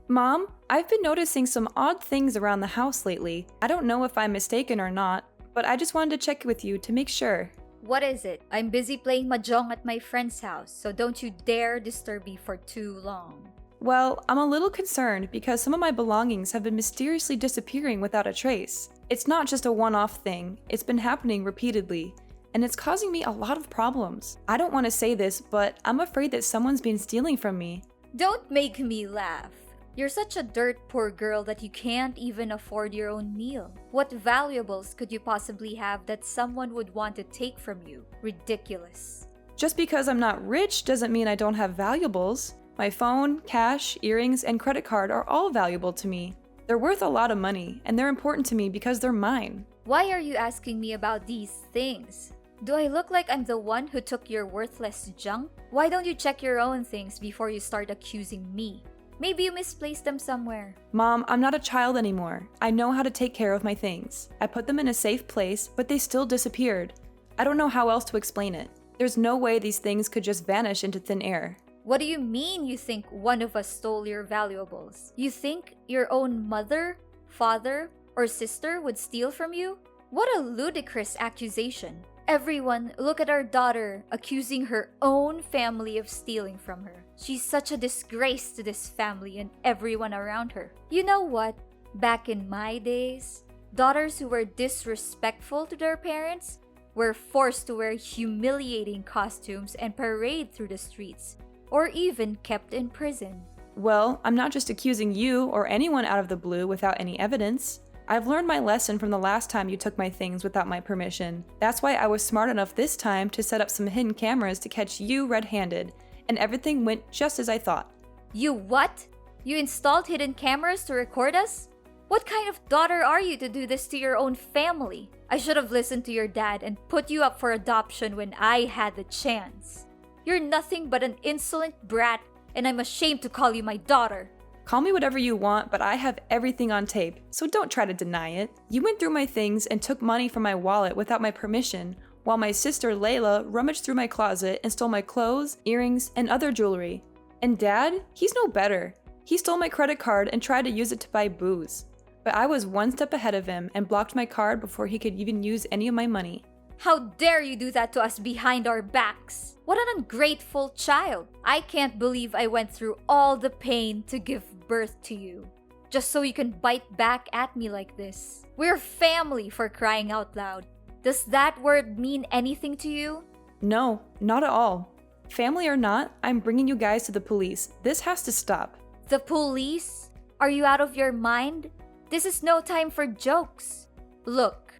Mom, I've been noticing some odd things around the house lately. I don't know if I'm mistaken or not, but I just wanted to check with you to make sure. What is it? I'm busy playing mahjong at my friend's house, so don't you dare disturb me for too long. Well, I'm a little concerned because some of my belongings have been mysteriously disappearing without a trace. It's not just a one-off thing, it's been happening repeatedly, and it's causing me a lot of problems. I don't want to say this, but I'm afraid that someone's been stealing from me. Don't make me laugh. You're such a dirt poor girl that you can't even afford your own meal. What valuables could you possibly have that someone would want to take from you? Ridiculous. Just because I'm not rich doesn't mean I don't have valuables. My phone, cash, earrings, and credit card are all valuable to me. They're worth a lot of money, and they're important to me because they're mine. Why are you asking me about these things? Do I look like I'm the one who took your worthless junk? Why don't you check your own things before you start accusing me? Maybe you misplaced them somewhere. Mom, I'm not a child anymore. I know how to take care of my things. I put them in a safe place, but they still disappeared. I don't know how else to explain it. There's no way these things could just vanish into thin air. What do you mean you think one of us stole your valuables? You think your own mother, father, or sister would steal from you? What a ludicrous accusation. Everyone, look at our daughter accusing her own family of stealing from her. She's such a disgrace to this family and everyone around her. You know what? Back in my days, daughters who were disrespectful to their parents were forced to wear humiliating costumes and parade through the streets, or even kept in prison. Well, I'm not just accusing you or anyone out of the blue without any evidence. I've learned my lesson from the last time you took my things without my permission. That's why I was smart enough this time to set up some hidden cameras to catch you red-handed, and everything went just as I thought. You what? You installed hidden cameras to record us? What kind of daughter are you to do this to your own family? I should have listened to your dad and put you up for adoption when I had the chance. You're nothing but an insolent brat, and I'm ashamed to call you my daughter. Call me whatever you want, but I have everything on tape, so don't try to deny it. You went through my things and took money from my wallet without my permission, while my sister Layla rummaged through my closet and stole my clothes, earrings, and other jewelry. And Dad? He's no better. He stole my credit card and tried to use it to buy booze. But I was one step ahead of him and blocked my card before he could even use any of my money. How dare you do that to us behind our backs? What an ungrateful child. I can't believe I went through all the pain to give birth to you, just so you can bite back at me like this. We're family, for crying out loud. Does that word mean anything to you? No, not at all. Family or not, I'm bringing you guys to the police. This has to stop. The police? Are you out of your mind? This is no time for jokes. Look,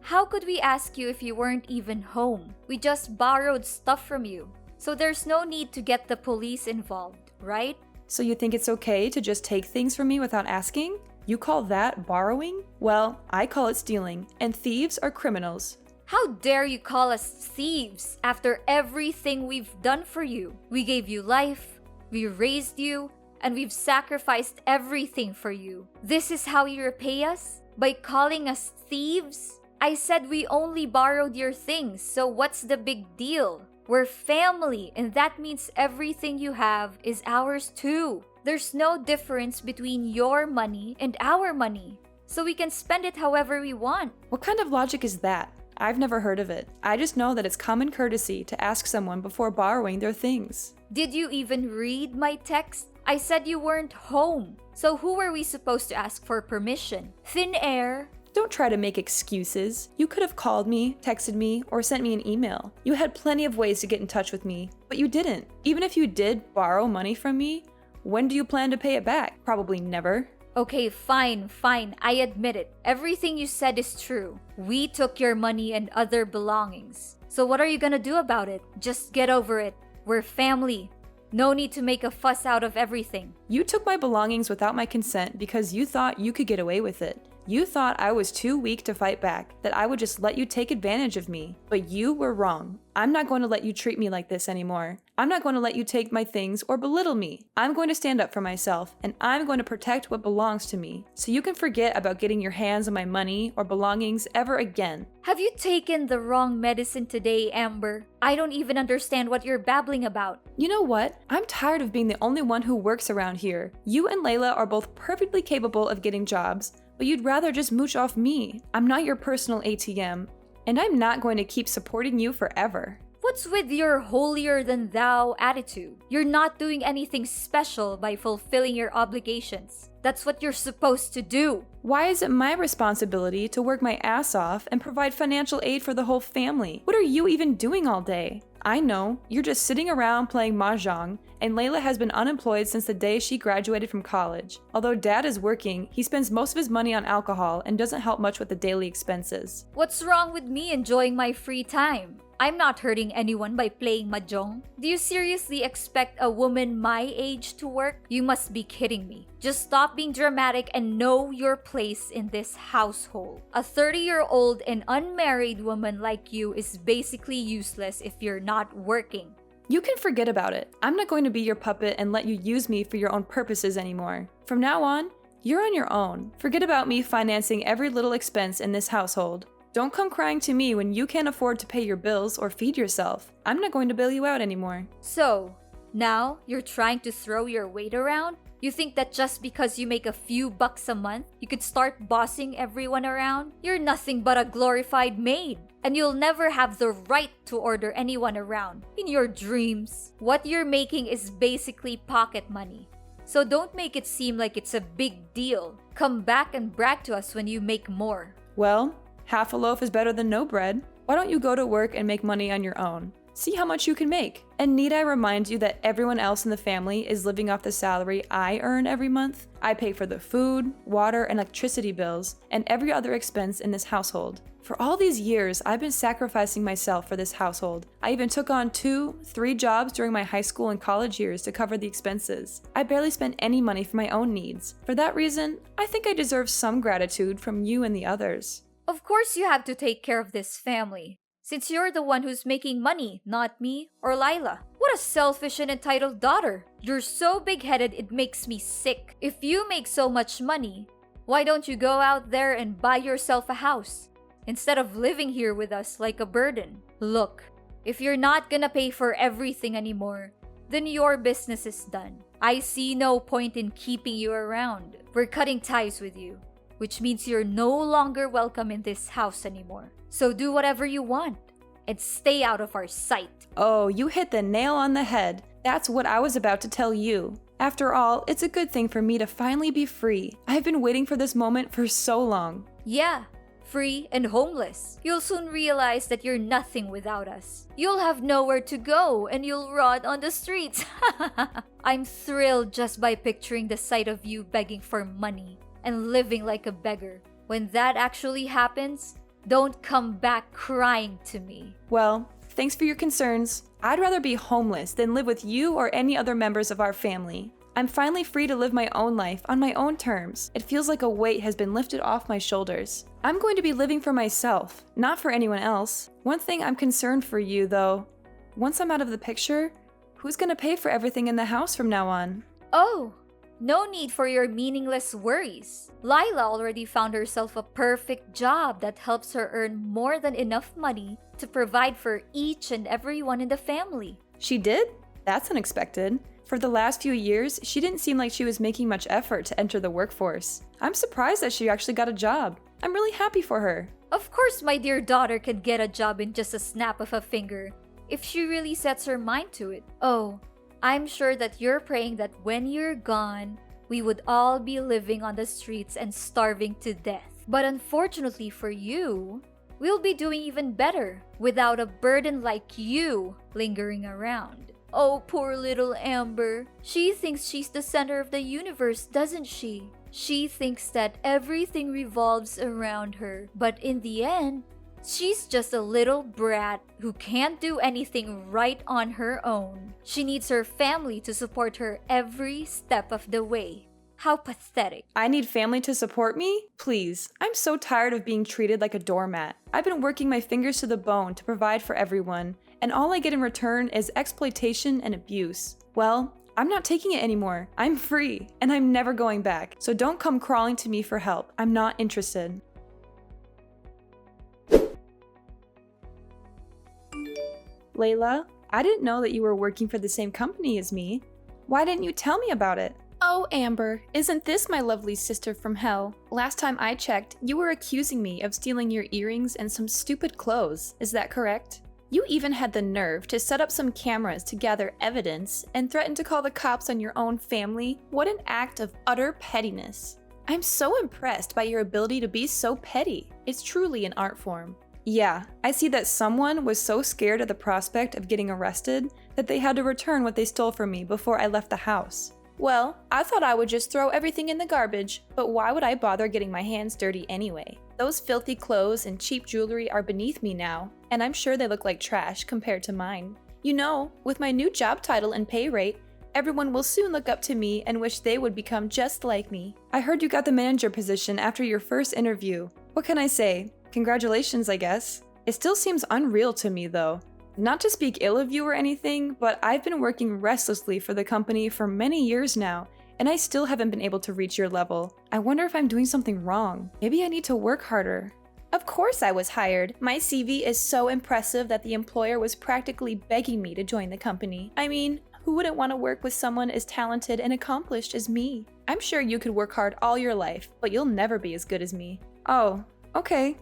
how could we ask you if you weren't even home? We just borrowed stuff from you, so there's no need to get the police involved, right? So you think it's okay to just take things from me without asking? You call that borrowing? Well, I call it stealing, and thieves are criminals. How dare you call us thieves after everything we've done for you? We gave you life, we raised you, and we've sacrificed everything for you. This is how you repay us? By calling us thieves? I said we only borrowed your things, so what's the big deal? We're family, and that means everything you have is ours too. There's no difference between your money and our money, so we can spend it however we want. What kind of logic is that? I've never heard of it. I just know that it's common courtesy to ask someone before borrowing their things. Did you even read my text? I said you weren't home, so who were we supposed to ask for permission? Thin air? Don't try to make excuses. You could have called me, texted me, or sent me an email. You had plenty of ways to get in touch with me, but you didn't. Even if you did borrow money from me, when do you plan to pay it back? Probably never. Okay, fine. I admit it. Everything you said is true. We took your money and other belongings. So what are you gonna do about it? Just get over it. We're family. No need to make a fuss out of everything. You took my belongings without my consent because you thought you could get away with it. You thought I was too weak to fight back, that I would just let you take advantage of me. But you were wrong. I'm not going to let you treat me like this anymore. I'm not going to let you take my things or belittle me. I'm going to stand up for myself, and I'm going to protect what belongs to me. So you can forget about getting your hands on my money or belongings ever again. Have you taken the wrong medicine today, Amber? I don't even understand what you're babbling about. You know what? I'm tired of being the only one who works around here. You and Layla are both perfectly capable of getting jobs, but you'd rather just mooch off me. I'm not your personal ATM, and I'm not going to keep supporting you forever. What's with your holier-than-thou attitude? You're not doing anything special by fulfilling your obligations. That's what you're supposed to do. Why is it my responsibility to work my ass off and provide financial aid for the whole family? What are you even doing all day? I know, you're just sitting around playing mahjong, and Layla has been unemployed since the day she graduated from college. Although Dad is working, he spends most of his money on alcohol and doesn't help much with the daily expenses. What's wrong with me enjoying my free time? I'm not hurting anyone by playing mahjong. Do you seriously expect a woman my age to work? You must be kidding me. Just stop being dramatic and know your place in this household. A 30-year-old and unmarried woman like you is basically useless if you're not working. You can forget about it. I'm not going to be your puppet and let you use me for your own purposes anymore. From now on, you're on your own. Forget about me financing every little expense in this household. Don't come crying to me when you can't afford to pay your bills or feed yourself. I'm not going to bail you out anymore. So, now you're trying to throw your weight around? You think that just because you make a few bucks a month, you could start bossing everyone around? You're nothing but a glorified maid, and you'll never have the right to order anyone around. In your dreams, what you're making is basically pocket money. So don't make it seem like it's a big deal. Come back and brag to us when you make more. Well, half a loaf is better than no bread. Why don't you go to work and make money on your own? See how much you can make. And need I remind you that everyone else in the family is living off the salary I earn every month? I pay for the food, water, and electricity bills, and every other expense in this household. For all these years, I've been sacrificing myself for this household. I even took on 2-3 jobs during my high school and college years to cover the expenses. I barely spent any money for my own needs. For that reason, I think I deserve some gratitude from you and the others. Of course you have to take care of this family, since you're the one who's making money, not me or Lila. What a selfish and entitled daughter. You're so big-headed it makes me sick. If you make so much money, why don't you go out there and buy yourself a house, instead of living here with us like a burden? Look, if you're not gonna pay for everything anymore, then your business is done. I see no point in keeping you around. We're cutting ties with you, which means you're no longer welcome in this house anymore. So do whatever you want and stay out of our sight. Oh, you hit the nail on the head. That's what I was about to tell you. After all, it's a good thing for me to finally be free. I've been waiting for this moment for so long. Yeah, free and homeless. You'll soon realize that you're nothing without us. You'll have nowhere to go and you'll rot on the streets. I'm thrilled just by picturing the sight of you begging for money and living like a beggar. When that actually happens, don't come back crying to me. Well, thanks for your concerns. I'd rather be homeless than live with you or any other members of our family. I'm finally free to live my own life on my own terms. It feels like a weight has been lifted off my shoulders. I'm going to be living for myself, not for anyone else. One thing I'm concerned for you, though. Once I'm out of the picture, who's going to pay for everything in the house from now on? Oh, no need for your meaningless worries. Lila already found herself a perfect job that helps her earn more than enough money to provide for each and everyone in the family. She did? That's unexpected. For the last few years, she didn't seem like she was making much effort to enter the workforce. I'm surprised that she actually got a job. I'm really happy for her. Of course my dear daughter can get a job in just a snap of a finger, if she really sets her mind to it. Oh, I'm sure that you're praying that when you're gone, we would all be living on the streets and starving to death. But unfortunately for you, we'll be doing even better without a burden like you lingering around. Oh, poor little Amber. She thinks she's the center of the universe, doesn't she? She thinks that everything revolves around her. But in the end, she's just a little brat who can't do anything right on her own. She needs her family to support her every step of the way. How pathetic. I need family to support me? Please. I'm so tired of being treated like a doormat. I've been working my fingers to the bone to provide for everyone, and all I get in return is exploitation and abuse. Well, I'm not taking it anymore. I'm free, and I'm never going back. So don't come crawling to me for help. I'm not interested. Layla, I didn't know that you were working for the same company as me. Why didn't you tell me about it? Oh, Amber, isn't this my lovely sister from hell? Last time I checked, you were accusing me of stealing your earrings and some stupid clothes. Is that correct? You even had the nerve to set up some cameras to gather evidence and threaten to call the cops on your own family? What an act of utter pettiness. I'm so impressed by your ability to be so petty. It's truly an art form. Yeah, I see that someone was so scared of the prospect of getting arrested that they had to return what they stole from me before I left the house. Well, I thought I would just throw everything in the garbage, but why would I bother getting my hands dirty anyway? Those filthy clothes and cheap jewelry are beneath me now, and I'm sure they look like trash compared to mine. You know, with my new job title and pay rate, everyone will soon look up to me and wish they would become just like me. I heard you got the manager position after your first interview. What can I say? Congratulations, I guess. It still seems unreal to me, though. Not to speak ill of you or anything, but I've been working restlessly for the company for many years now, and I still haven't been able to reach your level. I wonder if I'm doing something wrong. Maybe I need to work harder. Of course I was hired. My CV is so impressive that the employer was practically begging me to join the company. I mean, who wouldn't want to work with someone as talented and accomplished as me? I'm sure you could work hard all your life, but you'll never be as good as me. Oh, okay.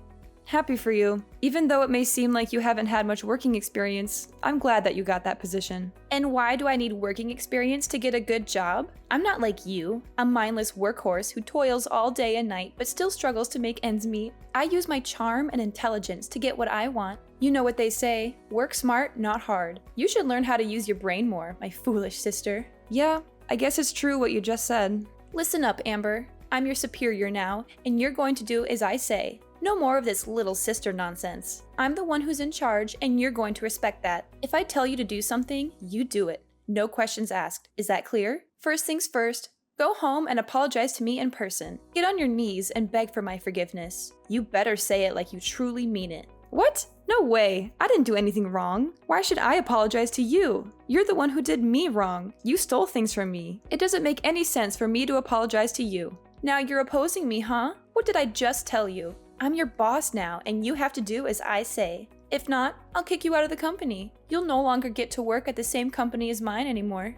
Happy for you. Even though it may seem like you haven't had much working experience, I'm glad that you got that position. And why do I need working experience to get a good job? I'm not like you, a mindless workhorse who toils all day and night but still struggles to make ends meet. I use my charm and intelligence to get what I want. You know what they say, work smart, not hard. You should learn how to use your brain more, my foolish sister. Yeah, I guess it's true what you just said. Listen up, Amber. I'm your superior now, and you're going to do as I say. No more of this little sister nonsense. I'm the one who's in charge, and you're going to respect that. If I tell you to do something, you do it. No questions asked. Is that clear? First things first, go home and apologize to me in person. Get on your knees and beg for my forgiveness. You better say it like you truly mean it. What? No way. I didn't do anything wrong. Why should I apologize to you? You're the one who did me wrong. You stole things from me. It doesn't make any sense for me to apologize to you. Now you're opposing me, huh? What did I just tell you? I'm your boss now, and you have to do as I say. If not, I'll kick you out of the company. You'll no longer get to work at the same company as mine anymore.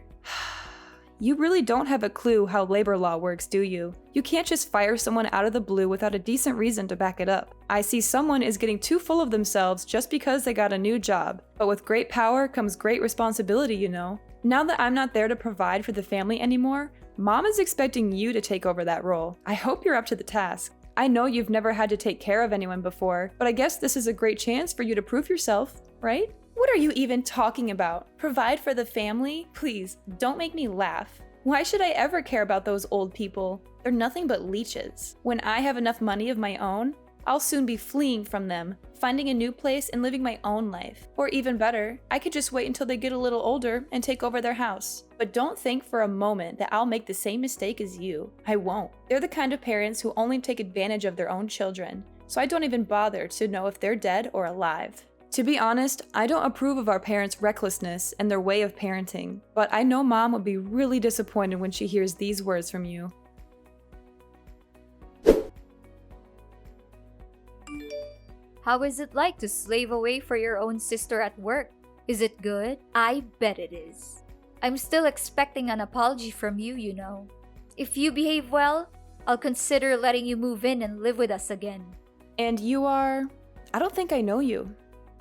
You really don't have a clue how labor law works, do you? You can't just fire someone out of the blue without a decent reason to back it up. I see someone is getting too full of themselves just because they got a new job. But with great power comes great responsibility, you know. Now that I'm not there to provide for the family anymore, Mom is expecting you to take over that role. I hope you're up to the task. I know you've never had to take care of anyone before, but I guess this is a great chance for you to prove yourself, right? What are you even talking about? Provide for the family? Please, don't make me laugh. Why should I ever care about those old people? They're nothing but leeches. When I have enough money of my own, I'll soon be fleeing from them, finding a new place and living my own life. Or even better, I could just wait until they get a little older and take over their house. But don't think for a moment that I'll make the same mistake as you. I won't. They're the kind of parents who only take advantage of their own children, so I don't even bother to know if they're dead or alive. To be honest, I don't approve of our parents' recklessness and their way of parenting, but I know Mom would be really disappointed when she hears these words from you. How is it like to slave away for your own sister at work? Is it good? I bet it is. I'm still expecting an apology from you, you know. If you behave well, I'll consider letting you move in and live with us again. And you are... I don't think I know you.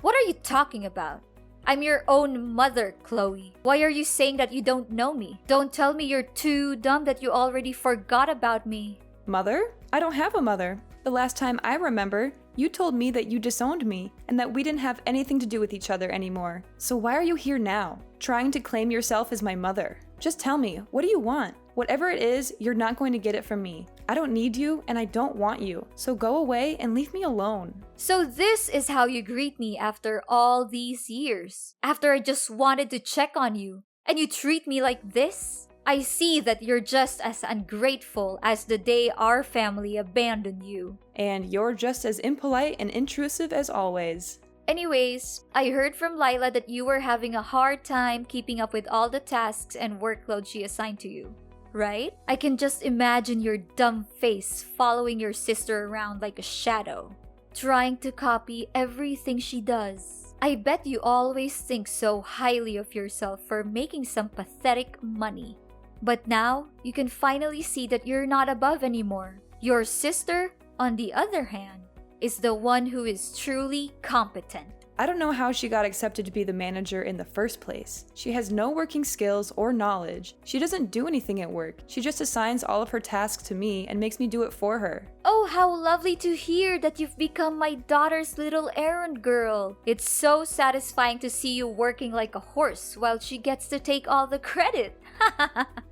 What are you talking about? I'm your own mother, Chloe. Why are you saying that you don't know me? Don't tell me you're too dumb that you already forgot about me. Mother? I don't have a mother. The last time I remember, you told me that you disowned me and that we didn't have anything to do with each other anymore. So why are you here now, trying to claim yourself as my mother? Just tell me, what do you want? Whatever it is, you're not going to get it from me. I don't need you and I don't want you, so go away and leave me alone. So this is how you greet me after all these years? After I just wanted to check on you, and you treat me like this? I see that you're just as ungrateful as the day our family abandoned you. And you're just as impolite and intrusive as always. Anyways, I heard from Lila that you were having a hard time keeping up with all the tasks and workload she assigned to you, right? I can just imagine your dumb face following your sister around like a shadow, trying to copy everything she does. I bet you always think so highly of yourself for making some pathetic money. But now, you can finally see that you're not above anymore. Your sister, on the other hand, is the one who is truly competent. I don't know how she got accepted to be the manager in the first place. She has no working skills or knowledge. She doesn't do anything at work. She just assigns all of her tasks to me and makes me do it for her. Oh, how lovely to hear that you've become my daughter's little errand girl. It's so satisfying to see you working like a horse while she gets to take all the credit.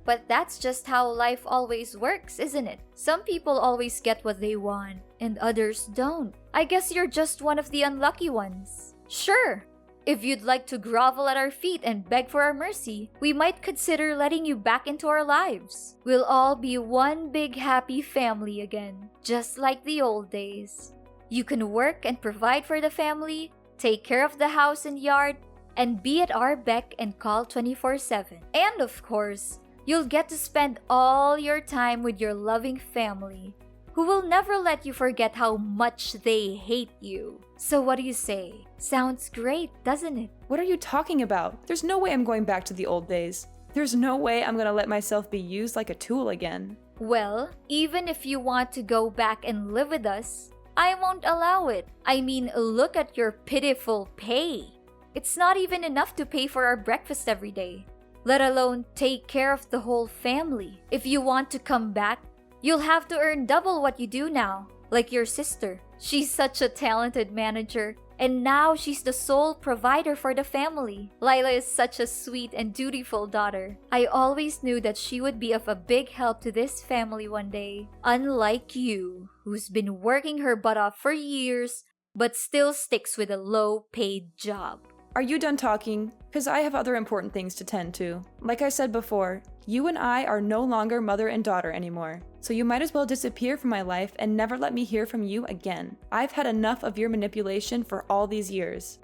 But that's just how life always works, isn't it? Some people always get what they want, and others don't. I guess you're just one of the unlucky ones. Sure, if you'd like to grovel at our feet and beg for our mercy, we might consider letting you back into our lives. We'll all be one big happy family again, just like the old days. You can work and provide for the family, take care of the house and yard, and be at our beck and call 24/7. And of course, you'll get to spend all your time with your loving family, who will never let you forget how much they hate you. So what do you say? Sounds great, doesn't it? What are you talking about? There's no way I'm going back to the old days. There's no way I'm gonna let myself be used like a tool again. Well, even if you want to go back and live with us, I won't allow it. I mean, look at your pitiful pay. It's not even enough to pay for our breakfast every day, let alone take care of the whole family. If you want to come back, you'll have to earn double what you do now, like your sister. She's such a talented manager, and now she's the sole provider for the family. Lila is such a sweet and dutiful daughter. I always knew that she would be of a big help to this family one day, unlike you, who's been working her butt off for years, but still sticks with a low-paid job. Are you done talking? Because I have other important things to tend to. Like I said before, you and I are no longer mother and daughter anymore. So you might as well disappear from my life and never let me hear from you again. I've had enough of your manipulation for all these years.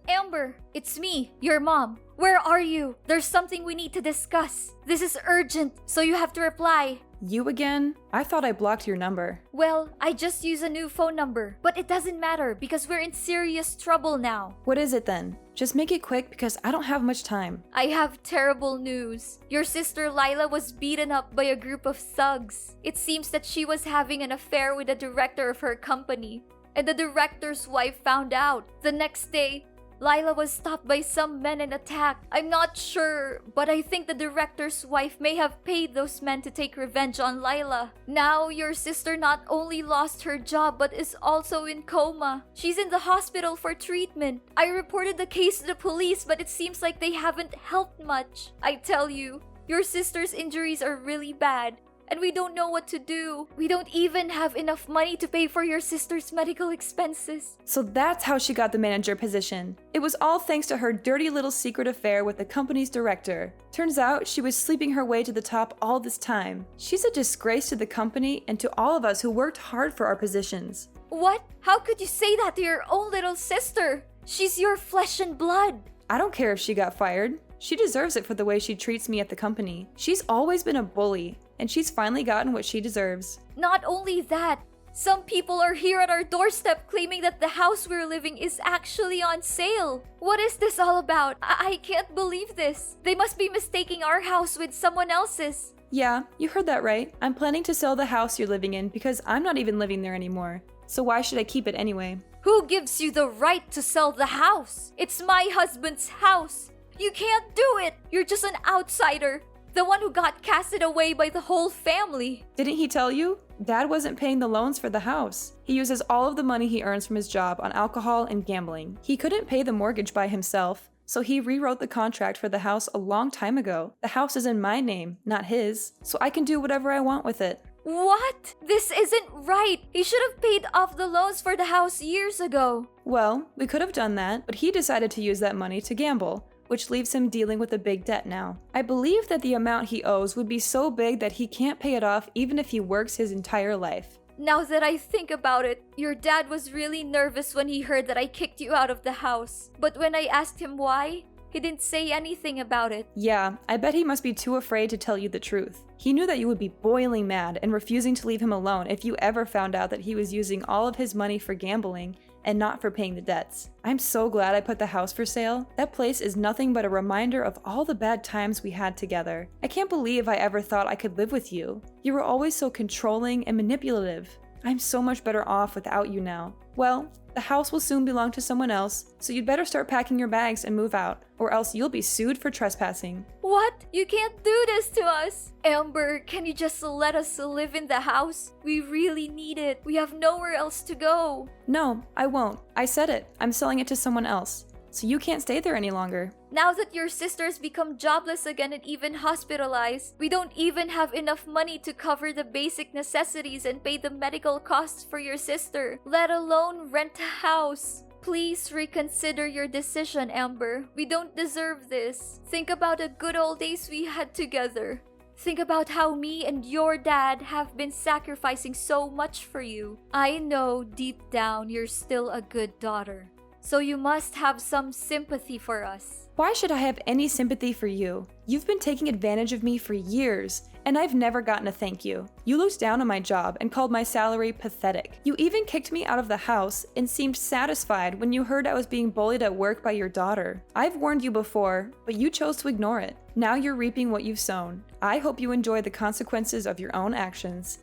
Amber, it's me, your mom. Where are you? There's something we need to discuss. This is urgent, so you have to reply. You again? I thought I blocked your number. Well, I just used a new phone number, but it doesn't matter because we're in serious trouble now. What is it then? Just make it quick because I don't have much time. I have terrible news. Your sister Lila was beaten up by a group of thugs. It seems that she was having an affair with the director of her company, and the director's wife found out. The next day, Lila was stopped by some men and attacked. I'm not sure, but I think the director's wife may have paid those men to take revenge on Lila. Now, your sister not only lost her job but is also in coma. She's in the hospital for treatment. I reported the case to the police, but it seems like they haven't helped much. I tell you, your sister's injuries are really bad, and we don't know what to do. We don't even have enough money to pay for your sister's medical expenses. So that's how she got the manager position. It was all thanks to her dirty little secret affair with the company's director. Turns out she was sleeping her way to the top all this time. She's a disgrace to the company and to all of us who worked hard for our positions. What? How could you say that to your own little sister? She's your flesh and blood. I don't care if she got fired. She deserves it for the way she treats me at the company. She's always been a bully, and she's finally gotten what she deserves. Not only that, some people are here at our doorstep claiming that the house we're living is actually on sale. What is this all about? I can't believe this. They must be mistaking our house with someone else's. Yeah, you heard that right. I'm planning to sell the house you're living in because I'm not even living there anymore. So why should I keep it anyway? Who gives you the right to sell the house? It's my husband's house. You can't do it. You're just an outsider. The one who got casted away by the whole family. Didn't he tell you? Dad wasn't paying the loans for the house. He uses all of the money he earns from his job on alcohol and gambling. He couldn't pay the mortgage by himself, so he rewrote the contract for the house a long time ago. The house is in my name, not his, so I can do whatever I want with it. What? This isn't right. He should have paid off the loans for the house years ago. Well, we could have done that, but he decided to use that money to gamble, which leaves him dealing with a big debt now. I believe that the amount he owes would be so big that he can't pay it off even if he works his entire life. Now that I think about it, your dad was really nervous when he heard that I kicked you out of the house. But when I asked him why, he didn't say anything about it. Yeah, I bet he must be too afraid to tell you the truth. He knew that you would be boiling mad and refusing to leave him alone if you ever found out that he was using all of his money for gambling and not for paying the debts. I'm so glad I put the house for sale. That place is nothing but a reminder of all the bad times we had together. I can't believe I ever thought I could live with you. You were always so controlling and manipulative. I'm so much better off without you now. Well, the house will soon belong to someone else, so you'd better start packing your bags and move out, or else you'll be sued for trespassing. What? You can't do this to us! Amber, can you just let us live in the house? We really need it. We have nowhere else to go. No, I won't. I said it. I'm selling it to someone else. So you can't stay there any longer. Now that your sister's become jobless again and even hospitalized, we don't even have enough money to cover the basic necessities and pay the medical costs for your sister, let alone rent a house. Please reconsider your decision, Amber. We don't deserve this. Think about the good old days we had together. Think about how me and your dad have been sacrificing so much for you. I know deep down you're still a good daughter. So you must have some sympathy for us. Why should I have any sympathy for you? You've been taking advantage of me for years, and I've never gotten a thank you. You looked down on my job and called my salary pathetic. You even kicked me out of the house and seemed satisfied when you heard I was being bullied at work by your daughter. I've warned you before, but you chose to ignore it. Now you're reaping what you've sown. I hope you enjoy the consequences of your own actions.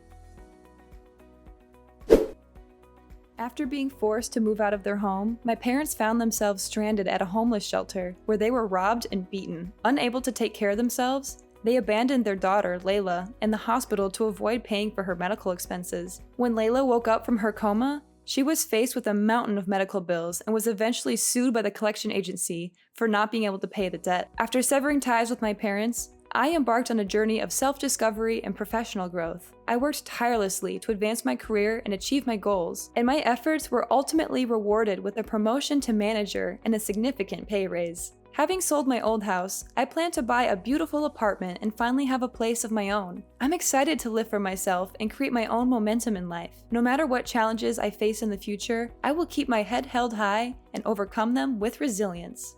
After being forced to move out of their home, my parents found themselves stranded at a homeless shelter where they were robbed and beaten. Unable to take care of themselves, they abandoned their daughter, Layla, in the hospital to avoid paying for her medical expenses. When Layla woke up from her coma, she was faced with a mountain of medical bills and was eventually sued by the collection agency for not being able to pay the debt. After severing ties with my parents, I embarked on a journey of self-discovery and professional growth. I worked tirelessly to advance my career and achieve my goals, and my efforts were ultimately rewarded with a promotion to manager and a significant pay raise. Having sold my old house, I plan to buy a beautiful apartment and finally have a place of my own. I'm excited to live for myself and create my own momentum in life. No matter what challenges I face in the future, I will keep my head held high and overcome them with resilience.